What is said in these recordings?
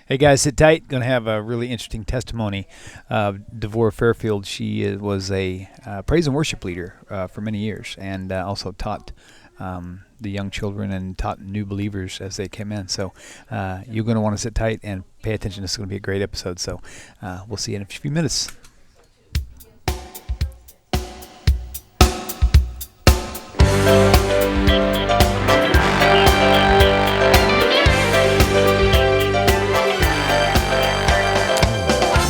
Hey guys, sit tight. Going to have a really interesting testimony. Dvora Fairfield, she was a praise and worship leader for many years, and also taught the young children and taught new believers as they came in. So you're going to want to sit tight and pay attention. This is going to be a great episode. So we'll see you in a few minutes.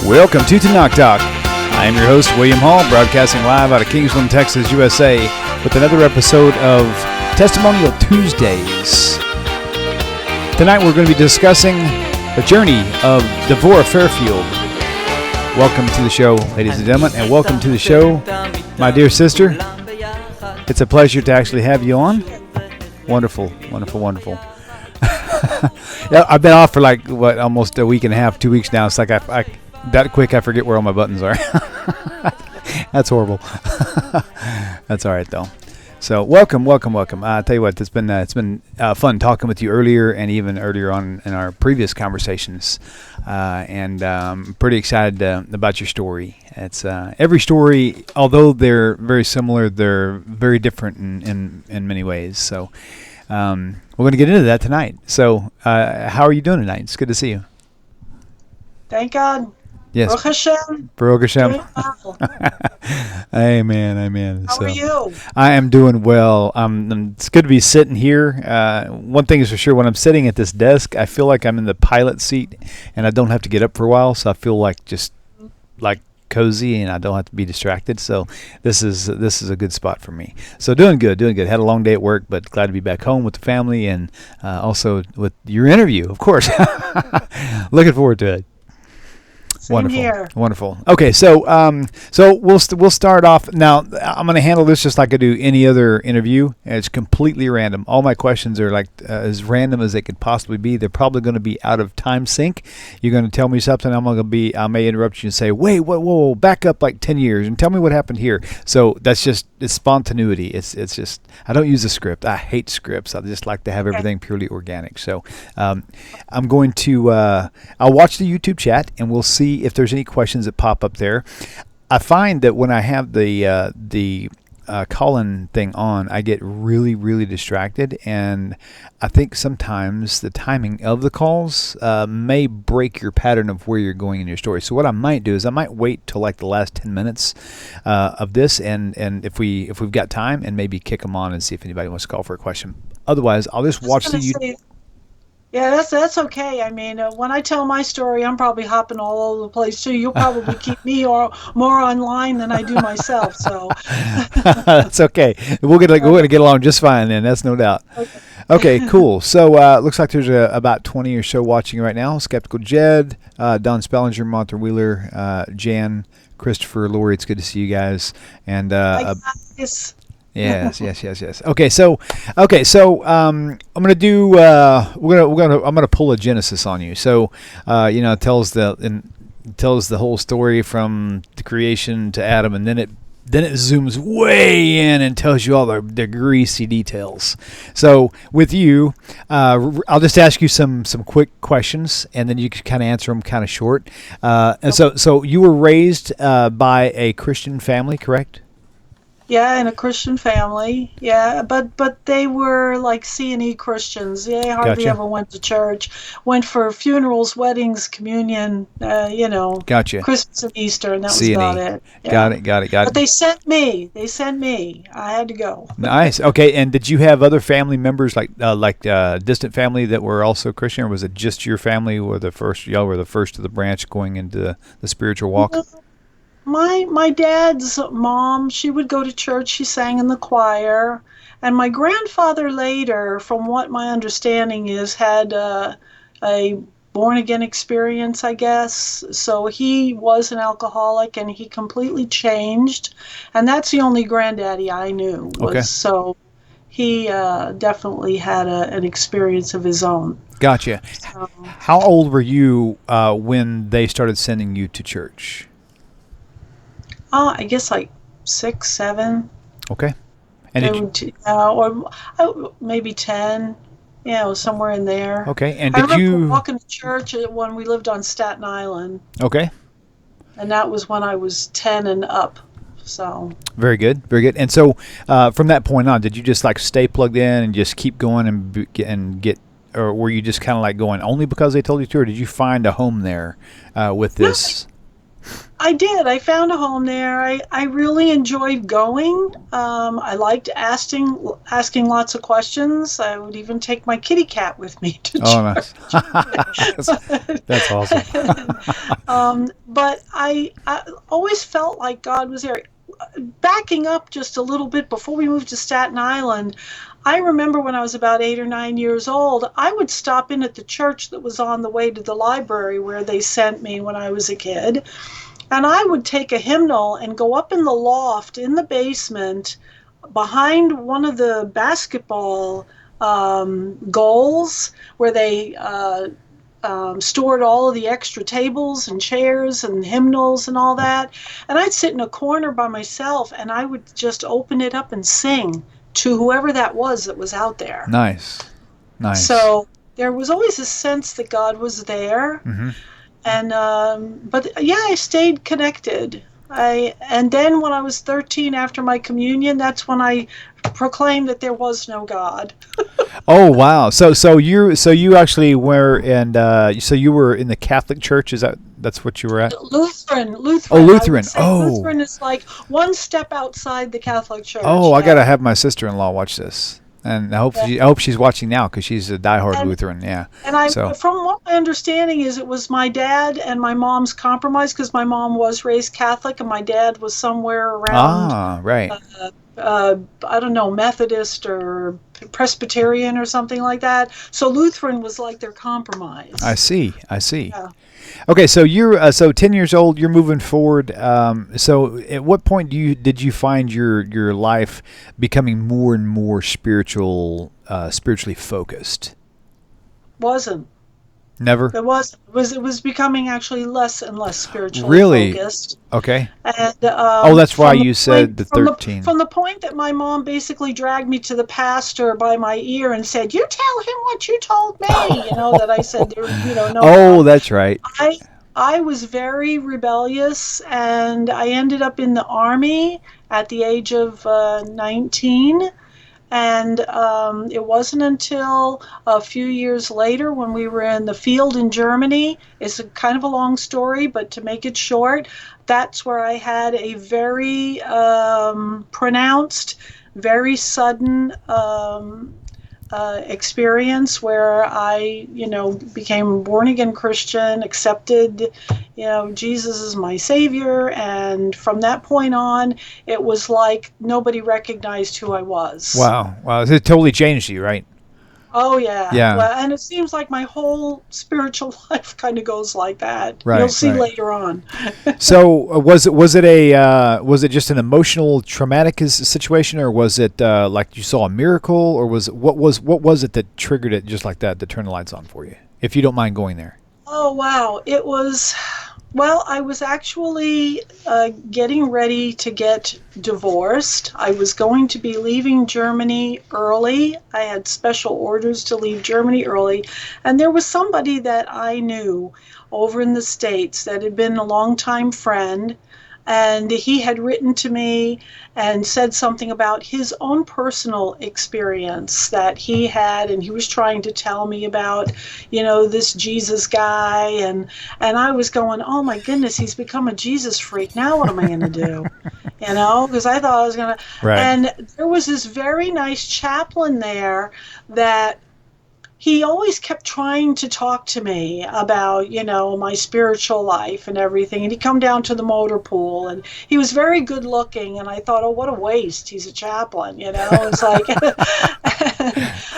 Welcome to Tanakh Talk. I am your host, William Hall, broadcasting live out of Kingsland, Texas, USA, with another episode of Testimonial Tuesdays. Tonight we're going to be discussing the journey of Dvora Fairfield. Welcome to the show, ladies and gentlemen, and welcome to the show, my dear sister. It's a pleasure to actually have you on. Wonderful, wonderful, wonderful. Yeah, I've been off for almost a week and a half, 2 weeks now. It's like that quick, I forget where all my buttons are. That's horrible. That's all right, though. So welcome. I tell you what, it's been fun talking with you earlier and even earlier on in our previous conversations. And I'm pretty excited about your story. It's every story, although they're very similar, they're very different in many ways. So we're going to get into that tonight. So how are you doing tonight? It's good to see you. Thank God. Yes. Baruch Hashem. Amen. How are you? I am doing well. It's good to be sitting here. One thing is for sure, when I'm sitting at this desk, I feel like I'm in the pilot seat, and I don't have to get up for a while, so I feel like just like cozy, and I don't have to be distracted. So this is a good spot for me. So doing good. Had a long day at work, but glad to be back home with the family, and also with your interview, of course. Looking forward to it. Wonderful. Okay, so we'll start off now. I'm going to handle this just like I do any other interview. It's completely random. All my questions are as random as they could possibly be. They're probably going to be out of time sync. You're going to tell me something. I may interrupt you and say, "Wait, whoa, back up like 10 years and tell me what happened here." So it's spontaneity. It's just I don't use a script. I hate scripts. I just like to have everything purely organic. So I'm going to I'll watch the YouTube chat and we'll see if there's any questions that pop up there. I find that when I have the call-in thing on, I get really, really distracted, and I think sometimes the timing of the calls may break your pattern of where you're going in your story. So what I might do is I might wait till like the last 10 minutes of this, and if we've got time, and maybe kick them on and see if anybody wants to call for a question. Otherwise, I'll just watch the YouTube. Yeah, that's okay. I mean, when I tell my story, I'm probably hopping all over the place too. You'll probably keep me more online than I do myself. So that's okay. We're gonna get along just fine then. That's no doubt. Okay, cool. So looks like there's about 20 or so watching right now. Skeptical Jed, Don Spellinger, Martha Wheeler, Jan, Christopher, Lori. It's good to see you guys. And Yes. Okay, so I'm gonna do. I'm gonna pull a Genesis on you. So, it tells the whole story from the creation to Adam, and then it zooms way in and tells you all the greasy details. So with you, I'll just ask you some quick questions, and then you can kind of answer them kind of short. And so you were raised by a Christian family, correct? Yeah, in a Christian family. Yeah, but they were like C&E Christians. They hardly ever went to church. Went for funerals, weddings, communion, Gotcha. Christmas and Easter, and that C&E. was about it. Yeah. Got it. But they sent me. I had to go. Nice. Okay, and did you have other family members like distant family that were also Christian, or was it just your family y'all were the first of the branch going into the spiritual walk? My dad's mom, she would go to church. She sang in the choir. And my grandfather later, from what my understanding is, had a born-again experience, I guess. So he was an alcoholic, and he completely changed. And that's the only granddaddy I knew. Okay. So he definitely had an experience of his own. Gotcha. So, how old were you when they started sending you to church? I guess like 6, 7. Okay. And or maybe 10. somewhere in there. Okay. And I did remember you? walking to church when we lived on Staten Island, Okay. and that was when I was 10 and up. So Very good. Very good. And so, from that point on, did you just like stay plugged in and just keep going and get, or were you just kind of like going only because they told you to, or did you find a home there with no, this? I did. I found a home there. I really enjoyed going. I liked asking lots of questions. I would even take my kitty cat with me to Oh, nice. that's, church. that's awesome. But I always felt like God was there. Backing up just a little bit before we moved to Staten Island, I remember when I was about 8 or 9 years old, I would stop in at the church that was on the way to the library where they sent me when I was a kid. And I would take a hymnal and go up in the loft in the basement behind one of the basketball goals where they stored all of the extra tables and chairs and hymnals and all that. And I'd sit in a corner by myself and I would just open it up and sing to whoever that was out there. Nice. Nice. So there was always a sense that God was there. Mm-hmm. And but yeah, I stayed connected. And then when I was 13, after my communion, that's when I proclaimed that there was no God. Oh wow! So you actually were, and so you were in the Catholic Church. That's what you were at? Lutheran. Oh, Lutheran. Lutheran is like one step outside the Catholic Church. Oh, I gotta have my sister-in-law watch this, and I hope she's watching now because she's a diehard Lutheran. Yeah. And from what my understanding is, it was my dad and my mom's compromise because my mom was raised Catholic and my dad was somewhere around. Ah, right. I don't know, Methodist or Presbyterian or something like that. So Lutheran was like their compromise. I see. Yeah. Okay, so you're 10 years old. You're moving forward. So at what point did you find your life becoming more and more spiritually focused? Wasn't. Never. It was becoming actually less and less spiritually focused. Okay. And that's why you said the 13. From the point that my mom basically dragged me to the pastor by my ear and said, "You tell him what you told me." That I said there, no. Oh, that's right. I was very rebellious, and I ended up in the army at the age of 19. And it wasn't until a few years later when we were in the field in Germany, it's kind of a long story, but to make it short, that's where I had a very pronounced, very sudden experience where I, became a born-again Christian, accepted, Jesus as my savior, and from that point on, it was like nobody recognized who I was. Wow. It totally changed you, right? Oh, yeah. Yeah. Well, and it seems like my whole spiritual life kind of goes like that. Right, You'll see right. later on. So was it just an emotional, traumatic situation, or was it like you saw a miracle, or what was it that triggered it just like that turned the lights on for you? If you don't mind going there. Oh, wow. It was, well, I was actually getting ready to get divorced. I was going to be leaving Germany early. I had special orders to leave Germany early. And there was somebody that I knew over in the States that had been a longtime friend. And he had written to me and said something about his own personal experience that he had, and he was trying to tell me about, this Jesus guy, and I was going, oh my goodness, he's become a Jesus freak. Now what am I going to do? Because I thought I was going to. Right. And there was this very nice chaplain there that he always kept trying to talk to me about, my spiritual life and everything. And he'd come down to the motor pool, and he was very good looking. And I thought, oh, what a waste. He's a chaplain, It's like,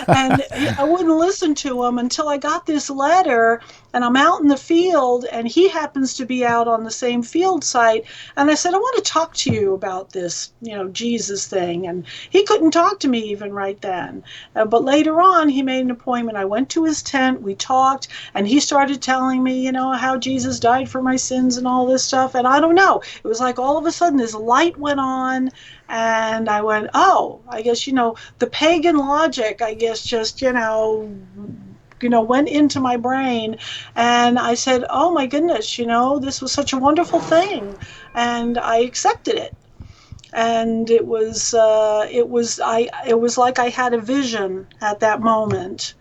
and I wouldn't listen to him until I got this letter, and I'm out in the field, and he happens to be out on the same field site. And I said, I want to talk to you about this, Jesus thing. And he couldn't talk to me even right then. But later on, he made an appointment and I went to his tent. We talked, and he started telling me, how Jesus died for my sins and all this stuff. And I don't know, it was like all of a sudden this light went on, and I went, oh, I guess, the pagan logic, I guess, just, went into my brain, and I said, oh my goodness, this was such a wonderful thing, and I accepted it. And it was like I had a vision at that moment,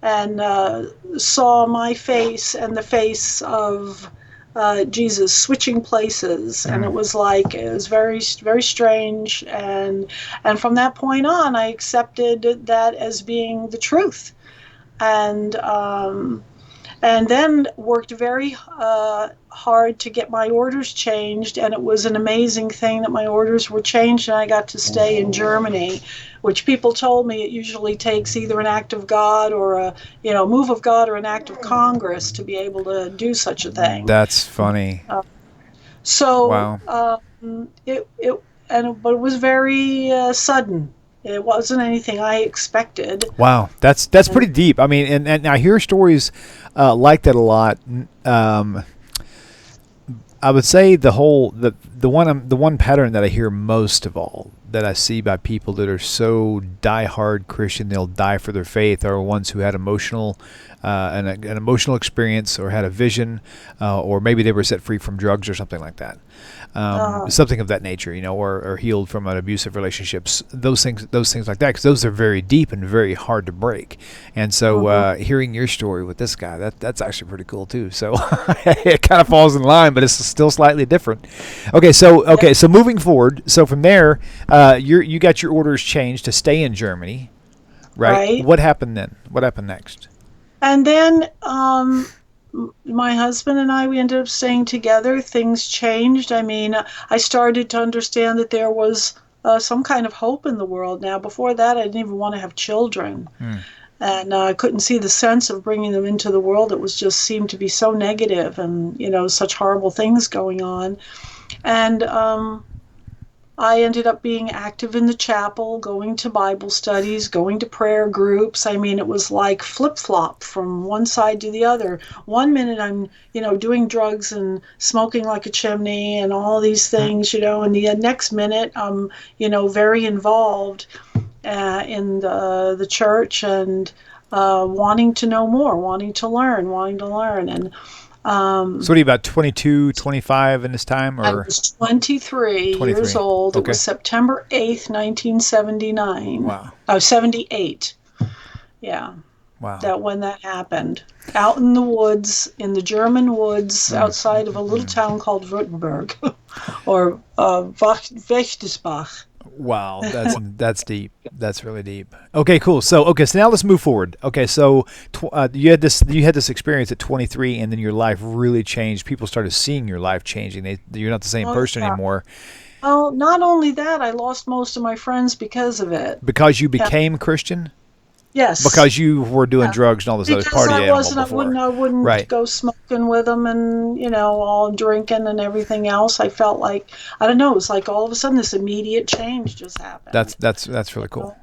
and saw my face and the face of Jesus switching places, and it was very, very strange, and from that point on, I accepted that as being the truth, and then worked very hard to get my orders changed, and it was an amazing thing that my orders were changed, and I got to stay in Germany, which people told me it usually takes either an act of God or a move of God or an act of Congress to be able to do such a thing. That's funny. Wow. But it was very sudden. It wasn't anything I expected. Wow, that's pretty deep. I mean, and I hear stories like that a lot. I would say the one pattern that I hear most of all, that I see by people that are so diehard Christian, they'll die for their faith, are ones who had an emotional experience, or had a vision, or maybe they were set free from drugs or something like that. Something of that nature, or healed from an abusive relationships, those things like that, because those are very deep and very hard to break. And so hearing your story with this guy, that's actually pretty cool too. So it kind of falls in line, but it's still slightly different. So moving forward, so from there, you got your orders changed to stay in Germany, right? What happened then? What happened next? And then my husband and I, we ended up staying together. Things changed. I mean, I started to understand that there was some kind of hope in the world. Now, before that, I didn't even want to have children. And I couldn't see the sense of bringing them into the world. It was just seemed to be so negative, and, such horrible things going on. And I ended up being active in the chapel, going to Bible studies, going to prayer groups. I mean, it was like flip-flop from one side to the other. 1 minute I'm, doing drugs and smoking like a chimney and all these things, and the next minute I'm, very involved in the church, and wanting to know more, wanting to learn. And so what are you, about 22, 25 in this time? Or? I was 23 years old. Okay. It was September 8th, 1979. Wow. 78. Yeah. Wow. When that happened. Out in the woods, in the German woods, outside of a little town called Württemberg, or Wächtersbach. Wow, that's deep. That's really deep. Okay, cool. So now let's move forward. Okay, so you had this experience at 23, and then your life really changed. People started seeing your life changing. You're not the same person anymore. Well, not only that, I lost most of my friends because of it. Because you became Christian? Yes. Because you were doing drugs and all this other party animal before. I wouldn't go smoking with them and, all drinking and everything else. I felt like, I don't know, it was like all of a sudden this immediate change just happened. That's really cool.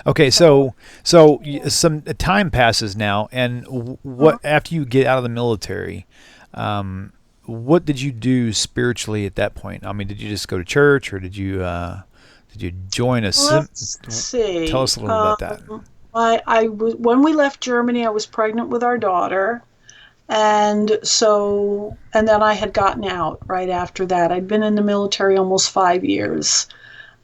Okay, so some time passes now, and what after you get out of the military, what did you do spiritually at that point? I mean, did you just go to church, or did you join a? Let's see. Tell us a little about that. When we left Germany, I was pregnant with our daughter, and then I had gotten out right after that. I'd been in the military almost 5 years.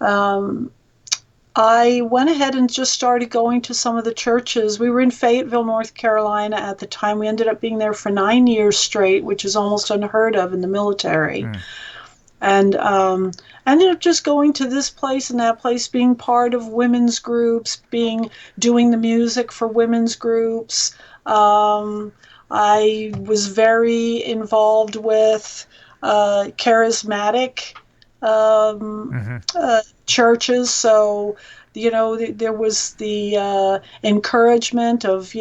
I went ahead and just started going to some of the churches. We were in Fayetteville, North Carolina at the time. We ended up being there for 9 years straight, which is almost unheard of in the military. And ended up just going to this place and that place, being part of women's groups, doing the music for women's groups. I was very involved with charismatic churches. So, there was the encouragement of,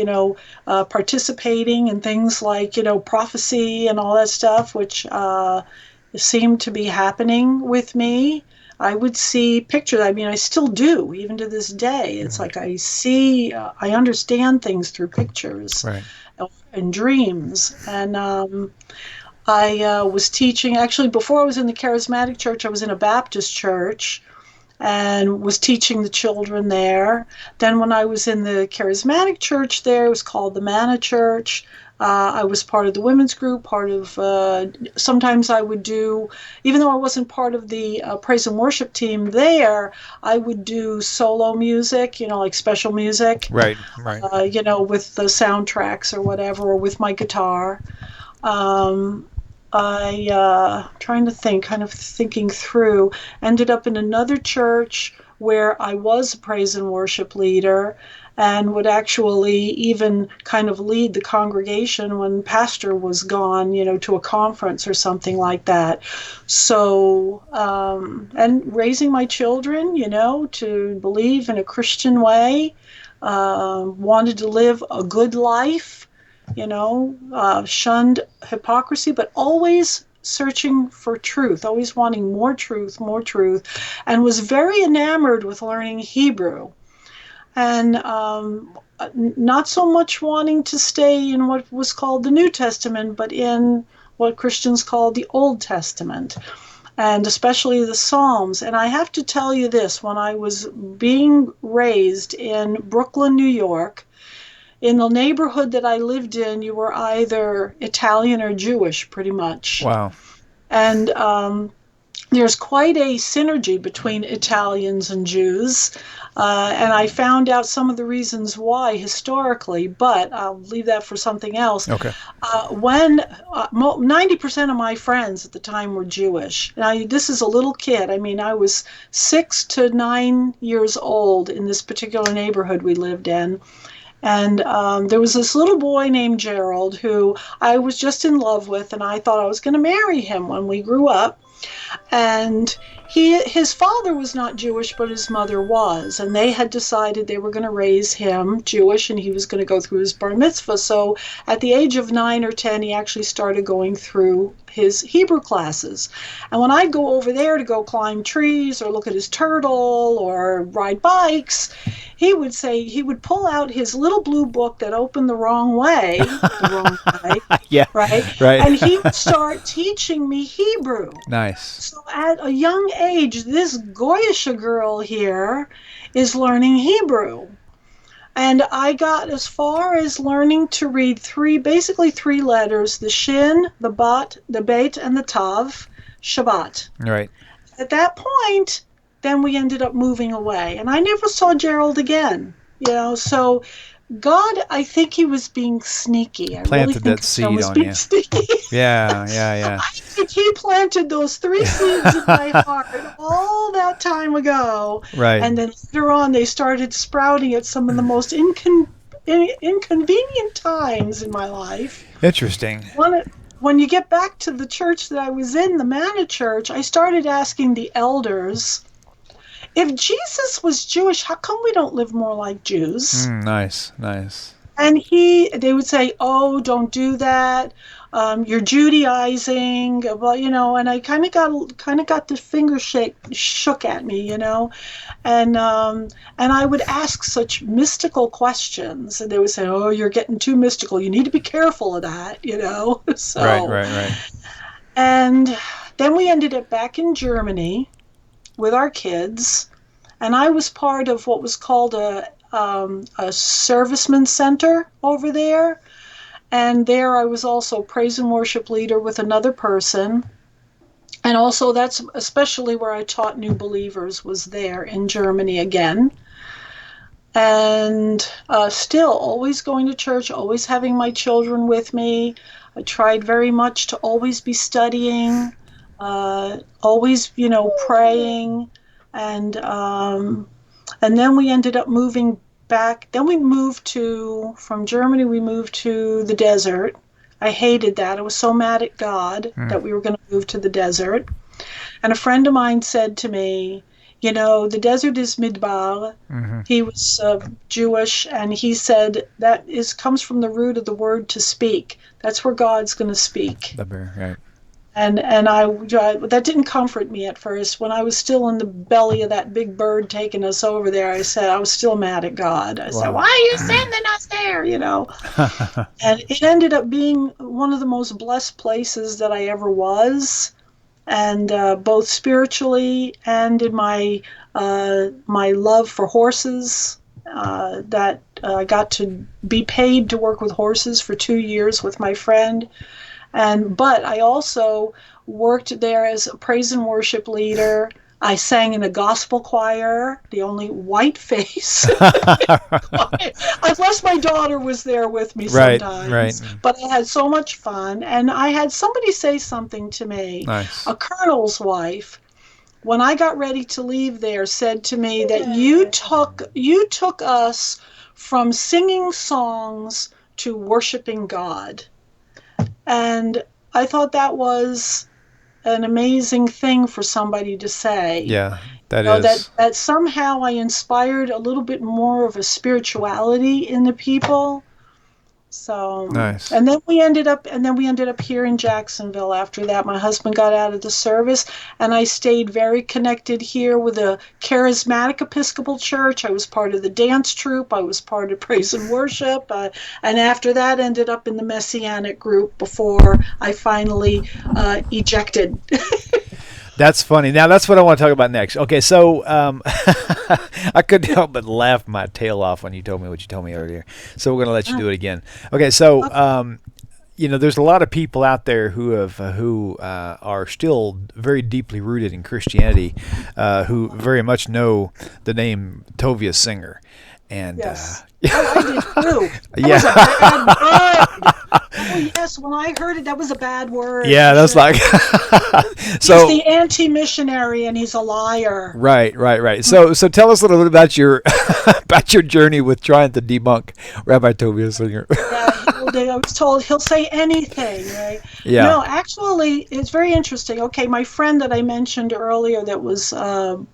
participating in things like, prophecy and all that stuff, which seemed to be happening with me. I would see pictures. I mean, I still do, even to this day. It's like I see, I understand things through pictures Right. and dreams. And I was teaching, actually, before I was in the Charismatic Church, I was in a Baptist church and was teaching the children there. Then when I was in the Charismatic Church there, it was called the Manna Church. I was part of the women's group, part of, sometimes I would do, even though I wasn't part of the praise and worship team there, I would do solo music, like special music. Right. With the soundtracks or whatever, or with my guitar. Trying to think, kind of thinking through, ended up in another church where I was a praise and worship leader and would actually even kind of lead the congregation when pastor was gone, to a conference or something like that. So, and raising my children, to believe in a Christian way, wanted to live a good life, shunned hypocrisy, but always searching for truth, always wanting more truth, and was very enamored with learning Hebrew. And not so much wanting to stay in what was called the New Testament, but in what Christians call the Old Testament, and especially the Psalms. And I have to tell you this, when I was being raised in Brooklyn, New York, in the neighborhood that I lived in, you were either Italian or Jewish, pretty much. Wow. And there's quite a synergy between Italians and Jews. And I found out some of the reasons why historically, but I'll leave that for something else. Okay. When 90% of my friends at the time were Jewish. Now, this is a little kid. I mean, I was 6 to 9 years old in this particular neighborhood we lived in. And there was this little boy named Gerald who I was just in love with, and I thought I was going to marry him when we grew up. And his father was not Jewish, but his mother was, and they had decided they were going to raise him Jewish, and he was going to go through his bar mitzvah. So at the age of 9 or 10, he actually started going through his Hebrew classes. And when I'd go over there to go climb trees or look at his turtle or ride bikes, he would pull out his little blue book that opened the wrong way, yeah, right? Right. And he would start teaching me Hebrew. Nice. So at a young age, this Goyisha girl here is learning Hebrew. And I got as far as learning to read basically three letters, the Shin, the Bat, the Beit, and the Tav, Shabbat. Right. At that point, then we ended up moving away. And I never saw Gerald again. So God, I think he was being sneaky. I planted really think that seed was on being you. Sneaky. Yeah. I think he planted those 3 seeds in my heart all that time ago. Right. And then later on, they started sprouting at some of the most inconvenient times in my life. Interesting. When you get back to the church that I was in, the Manna Church, I started asking the elders, if Jesus was Jewish, how come we don't live more like Jews? Nice. And they would say, oh, don't do that. You're Judaizing. Well, and I kind of got the finger shook at me, and I would ask such mystical questions, and they would say, oh, you're getting too mystical. You need to be careful of that, So, Right. And then we ended up back in Germany with our kids, and I was part of what was called a serviceman center over there, and there I was also praise and worship leader with another person, and also that's especially where I taught new believers, was there in Germany again. And still always going to church, always having my children with me. I tried very much to always be studying, always praying, and then we ended up moving back. Then from Germany, we moved to the desert. I hated that. I was so mad at God that we were going to move to the desert. And a friend of mine said to me, the desert is midbar. Mm-hmm. He was Jewish, and he said comes from the root of the word to speak. That's where God's going to speak. Right. And that didn't comfort me at first. When I was still in the belly of that big bird taking us over there, I was still mad at God. I said, Wow. "Why are you sending us there?" And it ended up being one of the most blessed places that I ever was, and both spiritually and in my love for horses. That I got to be paid to work with horses for 2 years with my friend. But I also worked there as a praise and worship leader. I sang in a gospel choir, the only white face. Unless my daughter was there with me Right, right. sometimes. But I had so much fun. And I had somebody say something to me, Nice. a colonel's wife, when I got ready to leave there, said to me that you took us from singing songs to worshiping God. And I thought that was an amazing thing for somebody to say. Yeah, that That is. that somehow I inspired a little bit more of a spirituality in the people. So, Nice. and then we ended up here in Jacksonville after that. My husband got out of the service, and I stayed very connected here with a charismatic Episcopal church. I was part of the dance troupe. I was part of praise and worship. And after that, ended up in the Messianic group before I finally ejected. That's funny. Now that's what I want to talk about next. Okay, so I couldn't help but laugh my tail off when you told me what you told me earlier. So we're gonna let you do it again. Okay, so there's a lot of people out there who are still very deeply rooted in Christianity, who very much know the name Tovia Singer, and Yes. I did too. That yeah. was a bad word. Oh, yes. When I heard it, that was a bad word. Yeah, that's like He's the anti-missionary, and he's a liar. right. So tell us a little bit about your about your journey with trying to debunk Rabbi Tovia Singer. Yeah, I was told he'll say anything, right? Yeah. No, actually, it's very interesting. Okay, my friend that I mentioned earlier that was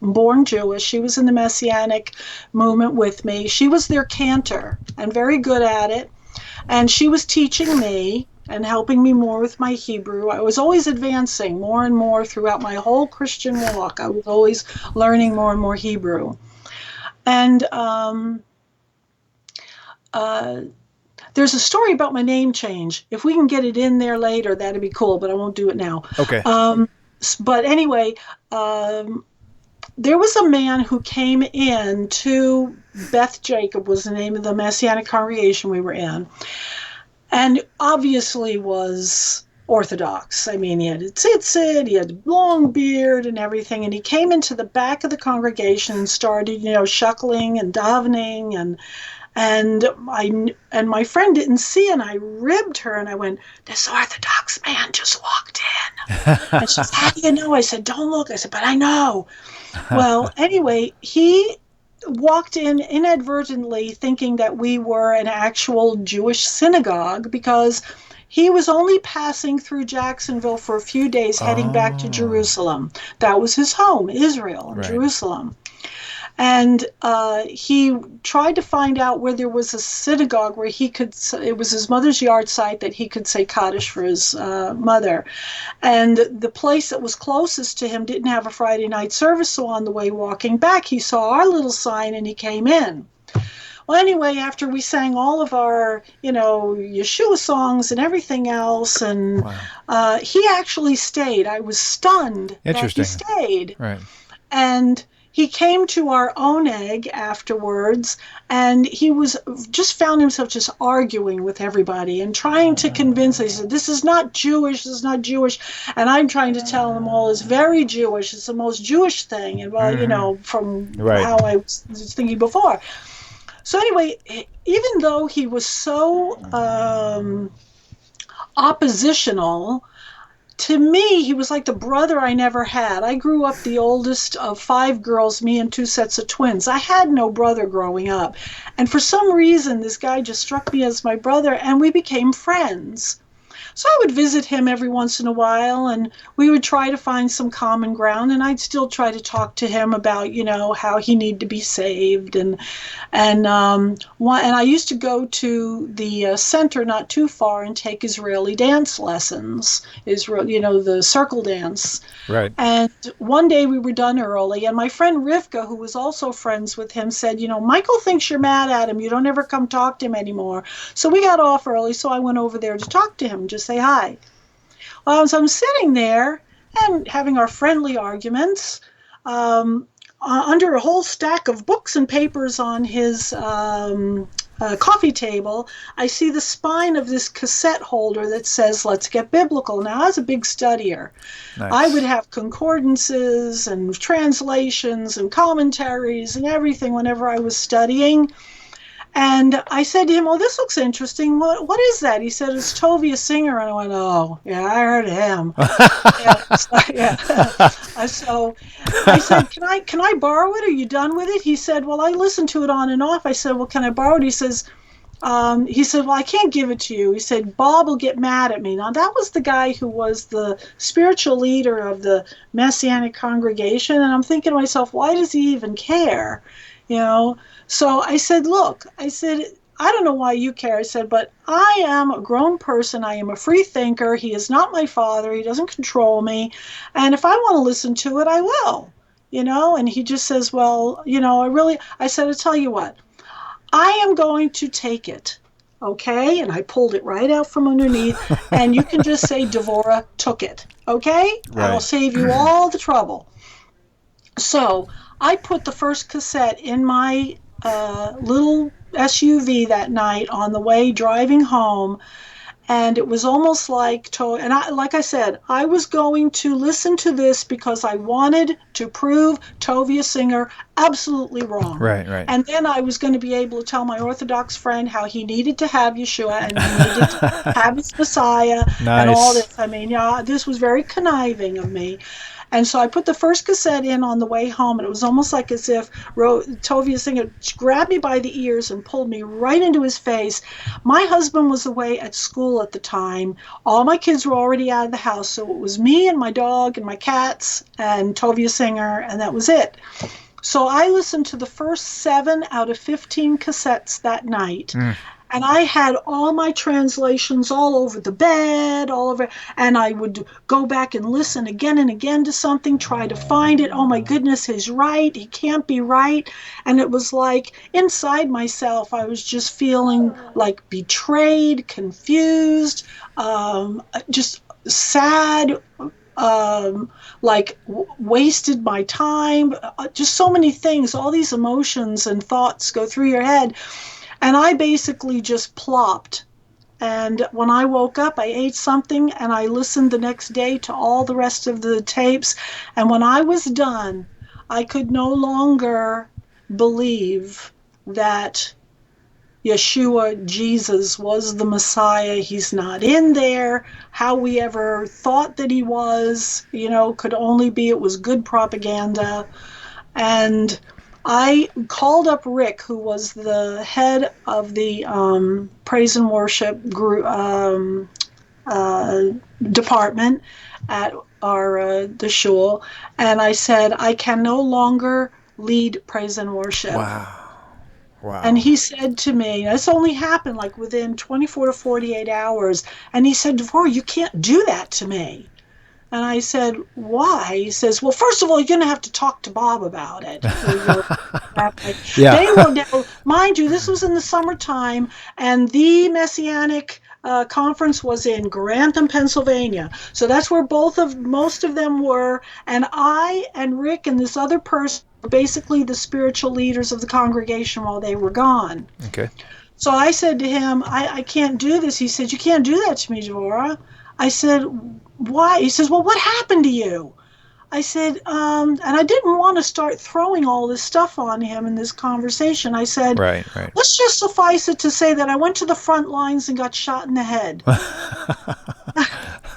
born Jewish, she was in the Messianic movement with me. She was their cantor and very good at it. And she was teaching me and helping me more with my Hebrew. I was always advancing more and more throughout my whole Christian walk. I was always learning more and more Hebrew. And there's a story about my name change. If we can get it in there later, that'd be cool, but I won't do it now. Okay. But anyway, there was a man who came in to Beth Jacob was the name of the Messianic congregation we were in, and obviously was Orthodox. I mean, he had a tzitzit, he had a long beard and everything, and he came into the back of the congregation and started, shuckling and davening, and my friend didn't see, and I ribbed her, and I went, "This Orthodox man just walked in." And she said, "How do you know?" I said, "Don't look." I said, "But I know." Well, anyway, he walked in inadvertently thinking that we were an actual Jewish synagogue because he was only passing through Jacksonville for a few days heading back to Jerusalem. That was his home, Israel and Jerusalem. And he tried to find out where there was a synagogue where it was his mother's yard site that he could say Kaddish for his mother. And the place that was closest to him didn't have a Friday night service, so on the way walking back, he saw our little sign and he came in. Well, anyway, after we sang all of our, Yeshua songs and everything else, and he actually stayed. I was stunned that he stayed. Right. And he came to our oneg afterwards, and he found himself just arguing with everybody and trying to convince us. He said, "This is not Jewish, this is not Jewish." And I'm trying to tell them all, it's very Jewish. It's the most Jewish thing. And from how I was thinking before. So anyway, even though he was so oppositional, to me, he was like the brother I never had. I grew up the oldest of 5 girls, me and 2 sets of twins. I had no brother growing up. And for some reason, this guy just struck me as my brother, and we became friends. So I would visit him every once in a while, and we would try to find some common ground, and I'd still try to talk to him about, how he needed to be saved. And I used to go to the center not too far and take Israeli dance lessons, the circle dance. Right. And one day we were done early, and my friend Rivka, who was also friends with him, said, Michael thinks you're mad at him. You don't ever come talk to him anymore. So we got off early, so I went over there to talk to him, just say hi. Well, as I'm sitting there and having our friendly arguments, under a whole stack of books and papers on his coffee table, I see the spine of this cassette holder that says, "Let's Get Biblical." Now, I was a big studier. Nice. I would have concordances and translations and commentaries and everything whenever I was studying. And I said to him, "Oh, this looks interesting. What is that?" He said, "It's Tovia Singer." And I went, "Oh, yeah, I heard of him." So I said, "Can I borrow it? Are you done with it?" He said, "Well, I listened to it on and off." I said, "Well, can I borrow it?" He said, "Well, I can't give it to you." He said, "Bob will get mad at me." Now, that was the guy who was the spiritual leader of the Messianic congregation. And I'm thinking to myself, why does he even care? So I said, "Look," I said, "I don't know why you care." I said, "But I am a grown person. I am a free thinker. He is not my father. He doesn't control me. And if I want to listen to it, I will." And he just says, "Well, I said, "I'll tell you what, I am going to take it. Okay?" And I pulled it right out from underneath. And you can just say Dvora took it. Okay? Right. I'll save you all the trouble. So I put the first cassette in my little SUV that night on the way driving home, and it was almost like like I said, I was going to listen to this because I wanted to prove Tovia Singer absolutely wrong. Right. And then I was going to be able to tell my Orthodox friend how he needed to have Yeshua and he needed to have his Messiah. Nice. And all this. I mean, this was very conniving of me. And so I put the first cassette in on the way home, and it was almost like as if Tovia Singer grabbed me by the ears and pulled me right into his face. My husband was away at school at the time. All my kids were already out of the house, so it was me and my dog and my cats and Tovia Singer, and that was it. So I listened to the first 7 out of 15 cassettes that night. And I had all my translations all over the bed, and I would go back and listen again and again to something, try to find it. Oh my goodness, he's right. He can't be right. And it was like inside myself, I was just feeling like betrayed, confused, just sad, wasted my time, just so many things, all these emotions and thoughts go through your head. And I basically just plopped. And when I woke up, I ate something and I listened the next day to all the rest of the tapes. And when I was done, I could no longer believe that Yeshua, Jesus, was the Messiah. He's not in there. How we ever thought that he was, could only be it was good propaganda. And I called up Rick, who was the head of the praise and worship group department at the shul, and I said, "I can no longer lead praise and worship." Wow. And he said to me, this only happened like within 24 to 48 hours, and he said, "Dvora, you can't do that to me." And I said, "Why?" He says, "Well, first of all, you're going to have to talk to Bob about it." Yeah. They were now, mind you, this was in the summertime, and the Messianic conference was in Grantham, Pennsylvania. So that's where most of them were. And I and Rick and this other person were basically the spiritual leaders of the congregation while they were gone. Okay. So I said to him, I can't do this. He said, "You can't do that to me, Dvora." I said, "Why?" He says, "Well, what happened to you?" I said, and I didn't want to start throwing all this stuff on him in this conversation. I said, Right. Let's just suffice it to say that I went to the front lines and got shot in the head.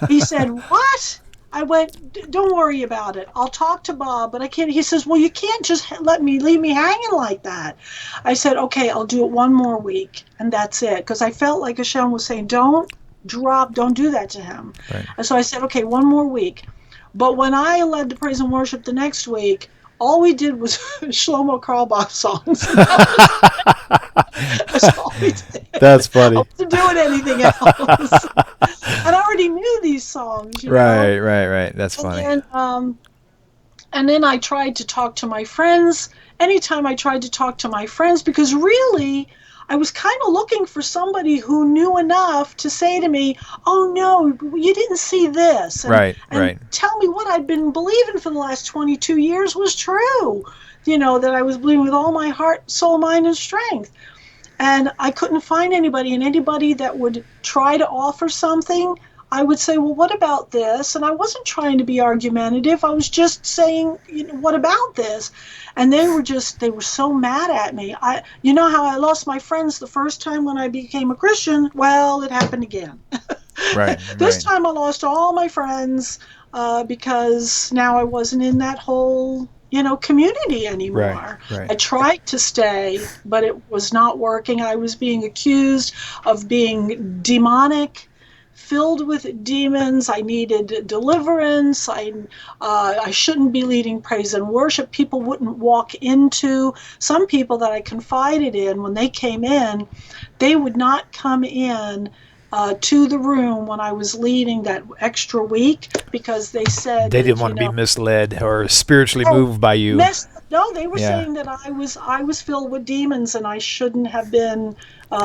He said, "What?" I went, "Don't worry about it. I'll talk to Bob, but I can't." He says, "Well, you can't just leave me hanging like that." I said, "Okay, I'll do it one more week, and that's it." Because I felt like Hashem was saying, don't don't do that to him. Right. And so I said, okay, one more week. But when I led the praise and worship the next week, all we did was Shlomo Carlebach songs. That's all we did. That's funny. I wasn't doing anything else. And I already knew these songs, you know? Right. That's funny. And then I tried to talk to my friends. Anytime I tried to talk to my friends, because really, I was kind of looking for somebody who knew enough to say to me, oh, no, you didn't see this. And tell me what I'd been believing for the last 22 years was true, you know, that I was believing with all my heart, soul, mind, and strength. And I couldn't find anybody, and anybody that would try to offer something, I would say, well, what about this? And I wasn't trying to be argumentative. I was just saying, you know, what about this? And they were so mad at me. You know how I lost my friends the first time when I became a Christian? Well, it happened again. This time I lost all my friends because now I wasn't in that whole, you know, community anymore. Right. I tried to stay, but it was not working. I was being accused of being demonic, filled with demons. I needed deliverance. I shouldn't be leading praise and worship. People wouldn't walk into. Some people that I confided in, when they came in, they would not come in to the room when I was leading that extra week because they said they didn't want to be misled or spiritually moved by you. No, they were saying that I was filled with demons and I shouldn't have been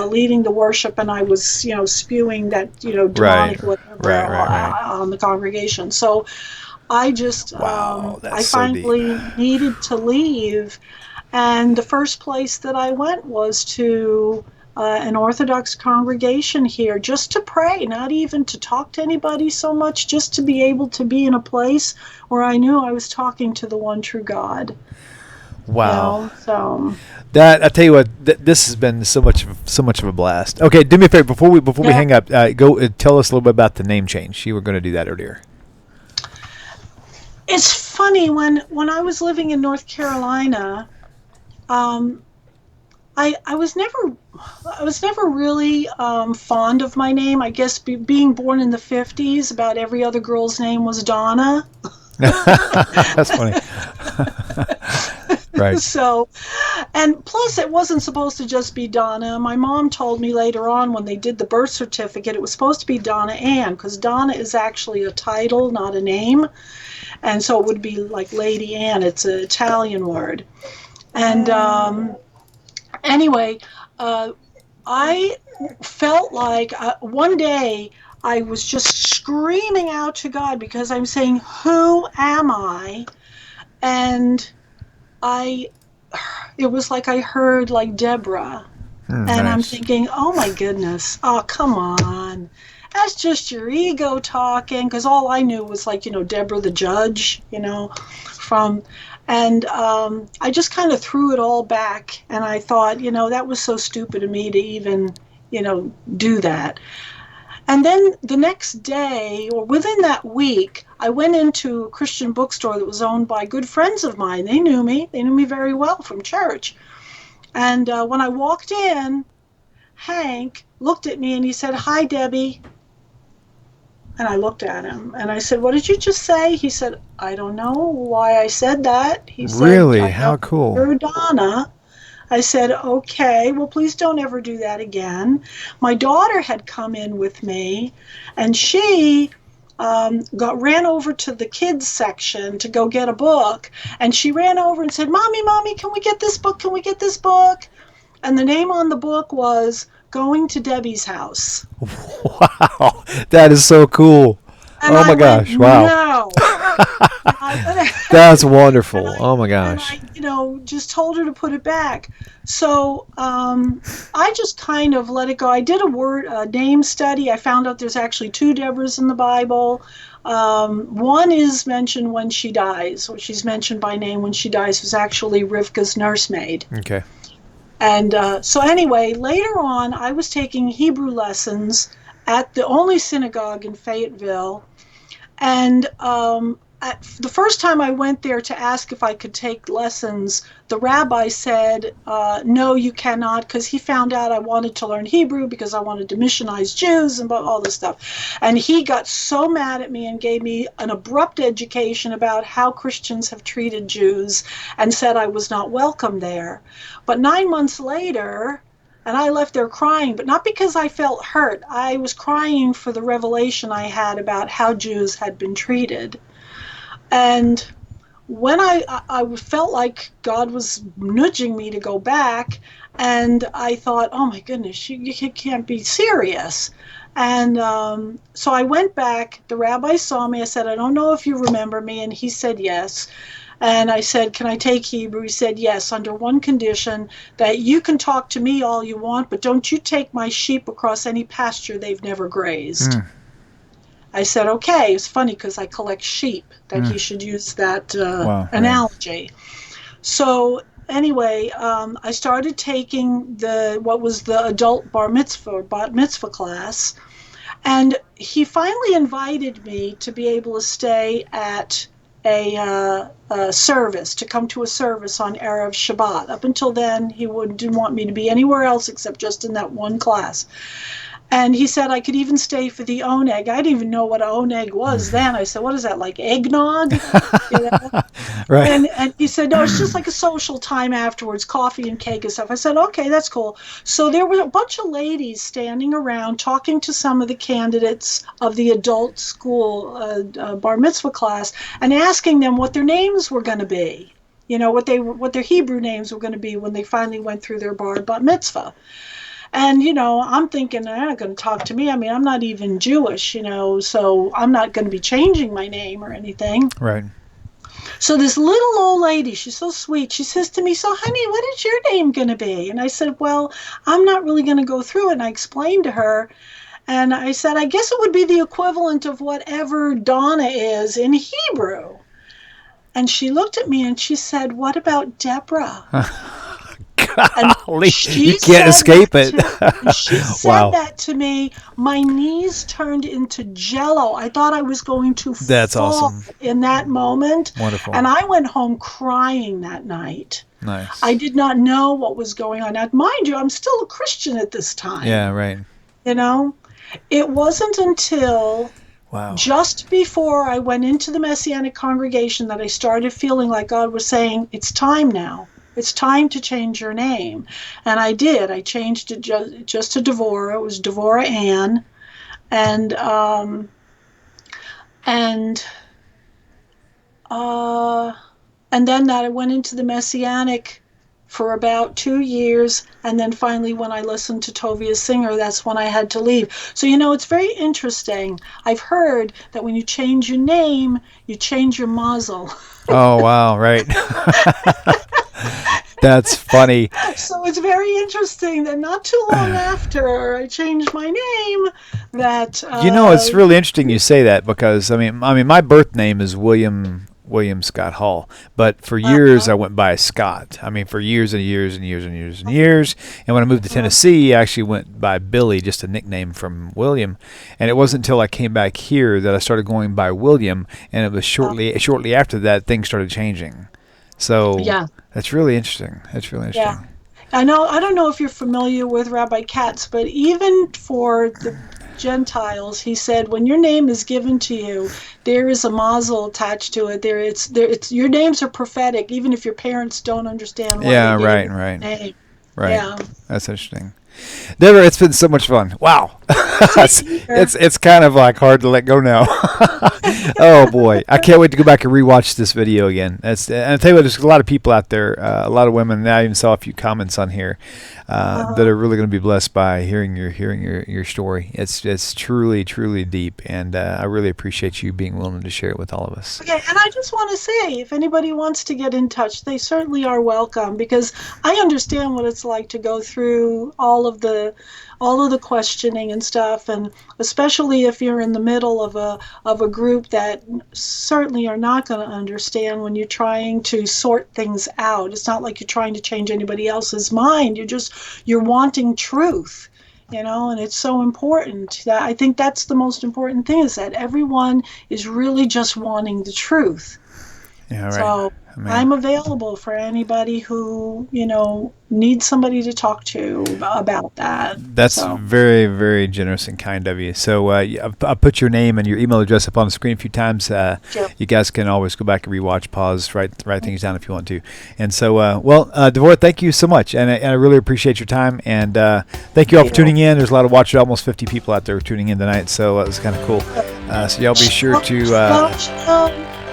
leading the worship, and I was, you know, spewing that, you know, demonic whatever on the congregation. So I just I finally needed to leave, and the first place that I went was to an Orthodox congregation here, just to pray, not even to talk to anybody so much, just to be able to be in a place where I knew I was talking to the one true God. Wow. You know, so that, I tell you what, this has been so much of a blast. Okay, do me a favor before we hang up. Go tell us a little bit about the name change. You were going to do that earlier. It's funny, when I was living in North Carolina, I was never really fond of my name. I guess being born in the 50s, about every other girl's name was Donna. That's funny. Right. So, and plus it wasn't supposed to just be Donna. My mom told me later on when they did the birth certificate, it was supposed to be Donna Ann, because Donna is actually a title, not a name. And so it would be like Lady Ann. It's an Italian word. And anyway, I felt like one day I was just screaming out to God because I'm saying, who am I? And it was like I heard like Deborah, and nice. I'm thinking, oh my goodness, oh come on, that's just your ego talking, because all I knew was like, you know, Deborah the judge, you know, and I just kind of threw it all back, and I thought, you know, that was so stupid of me to even, you know, do that. And then the next day, or within that week, I went into a Christian bookstore that was owned by good friends of mine. They knew me very well from church. And when I walked in, Hank looked at me and he said, "Hi, Debbie." And I looked at him and I said, "What did you just say?" He said, "I don't know why I said that." He said, "Really? How cool." "You're Donna." I said, "Okay, well, please don't ever do that again." My daughter had come in with me, and she ran over to the kids section to go get a book, and she ran over and said, Mommy, can we get this book? Can we get this book? And the name on the book was Going to Debbie's House. Wow, that is so cool. And oh my gosh, wow. No. That's wonderful. Oh my gosh. And I, you know, just told her to put it back. So I just kind of let it go. I did a name study. I found out there's actually 2 Deborahs in the Bible. One is mentioned when she dies, or she's mentioned by name when she dies, was actually Rivka's nursemaid. Okay. And so anyway, later on, I was taking Hebrew lessons at the only synagogue in Fayetteville. And the first time I went there to ask if I could take lessons, the rabbi said, no, you cannot, because he found out I wanted to learn Hebrew because I wanted to missionize Jews and all this stuff. And he got so mad at me and gave me an abrupt education about how Christians have treated Jews and said I was not welcome there. But 9 months later, and I left there crying, but not because I felt hurt. I was crying for the revelation I had about how Jews had been treated. And when I felt like God was nudging me to go back, and I thought, oh my goodness, you can't be serious. And so I went back. The rabbi saw me. I said, I don't know if you remember me. And he said yes. And I said, can I take Hebrew? He said, yes, under one condition, that you can talk to me all you want, but don't you take my sheep across any pasture they've never grazed. I said, okay. It's funny because I collect sheep, that he should use that analogy. So anyway, I started taking what was the adult bar mitzvah class, and he finally invited me to be able to stay at a service, to come to a service on Erev Shabbat. Up until then, he didn't want me to be anywhere else except just in that one class. And he said I could even stay for the oneg. I didn't even know what oneg was then. I said, what is that, like eggnog? You know? Right. And he said, no, it's just like a social time afterwards, coffee and cake and stuff. I said, okay, that's cool. So there were a bunch of ladies standing around talking to some of the candidates of the adult school bar mitzvah class and asking them what their names were going to be, you know, what their Hebrew names were going to be when they finally went through their bat mitzvah. And, you know, I'm thinking, they're not going to talk to me. I mean, I'm not even Jewish, you know, so I'm not going to be changing my name or anything. Right. So this little old lady, she's so sweet, she says to me, so honey, what is your name going to be? And I said, well, I'm not really going to go through it. And I explained to her, and I said, I guess it would be the equivalent of whatever Donna is in Hebrew. And she looked at me and she said, what about Deborah? Golly, you can't escape it. She said that to me. My knees turned into jello. I thought I was going to That's fall awesome. in that moment. Wonderful. And I went home crying that night. Nice. I did not know what was going on. Now, mind you, I'm still a Christian at this time. Yeah, right. You know, it wasn't until just before I went into the Messianic congregation that I started feeling like God was saying, it's time now. It's time to change your name. And I did. I changed it just to Dvora. It was Dvora Ann. And then that I went into the Messianic for about 2 years. And then finally, when I listened to Tovia Singer, that's when I had to leave. So, you know, it's very interesting. I've heard that when you change your name, you change your mazel. Oh, wow. Right. That's funny. So it's very interesting that not too long after I changed my name, that you know, it's really interesting you say that, because I mean, my birth name is William Scott Hall, but for years I went by Scott. I mean, for years and years and years and years and years. And when I moved to Tennessee, I actually went by Billy, just a nickname from William. And it wasn't until I came back here that I started going by William, and it was shortly after that things started changing. So that's really interesting. That's really interesting. Yeah. I don't know if you're familiar with Rabbi Katz, but even for the Gentiles, he said, when your name is given to you, there is a mazel attached to it. It's your names are prophetic, even if your parents don't understand why. Yeah, they right, gave you right. the name. Right. Yeah. That's interesting. Deborah, it's been so much fun. Wow. it's kind of like hard to let go now. Oh boy, I can't wait to go back and rewatch this video again. And I tell you what, there's a lot of people out there, a lot of women. And I even saw a few comments on here that are really going to be blessed by hearing your story. It's truly deep, and I really appreciate you being willing to share it with all of us. Okay, and I just want to say, if anybody wants to get in touch, they certainly are welcome, because I understand what it's like to go through all of the questioning and stuff, and especially if you're in the middle of a group that certainly are not going to understand when you're trying to sort things out. It's not like you're trying to change anybody else's mind. You're wanting truth, And it's so important. That I think that's the most important thing, is that everyone is really just wanting the truth. Yeah, right. So I'm available for anybody who, needs somebody to talk to about that. That's very, very generous and kind of you. So I'll put your name and your email address up on the screen a few times. Sure. You guys can always go back and rewatch, pause, write things down if you want to. And so, Dvora, thank you so much, and I really appreciate your time. And thank you all for tuning in. There's a lot of watchers, almost 50 people out there tuning in tonight, so it was kind of cool. So y'all be sure to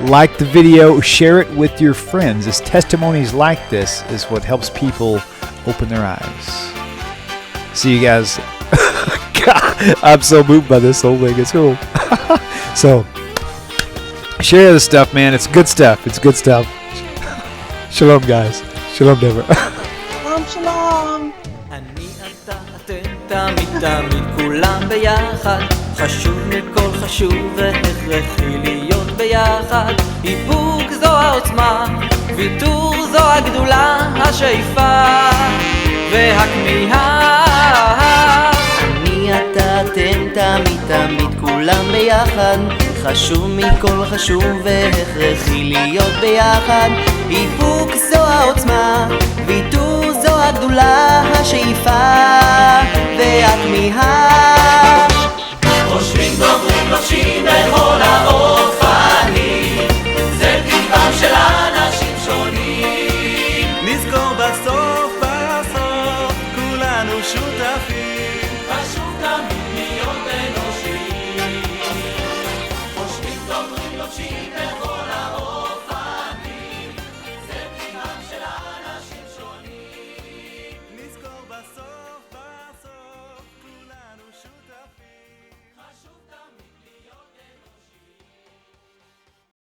like the video, share it with your friends. It's testimonies like this is what helps people open their eyes. See you guys. God, I'm so moved by this whole thing. It's cool. So, share this stuff, man. It's good stuff. It's good stuff. Shalom, guys. Shalom, Dvora. Shalom, shalom. תמיד כולם ביחד, חשוב מכל חשוב והכרחי להיות ביחד. איפוק זו העוצמה, ויתור זו הגדולה, השאיפה והכמיהה. אני אתה אתם תמיד כולם ביחד, חשוב מכל חשוב והכרחי להיות ביחד. איפוק זו העוצמה, ויתור זו הגדולה, השאיפה והכמיהה. חושבים דוברים לובשים בכל האופנים, זה טבעם של אנשים שונים. נזכור בסוף כולנו שותפים, חשוב תמיד להיות אנושיים. חושבים דוברים לובשים בכל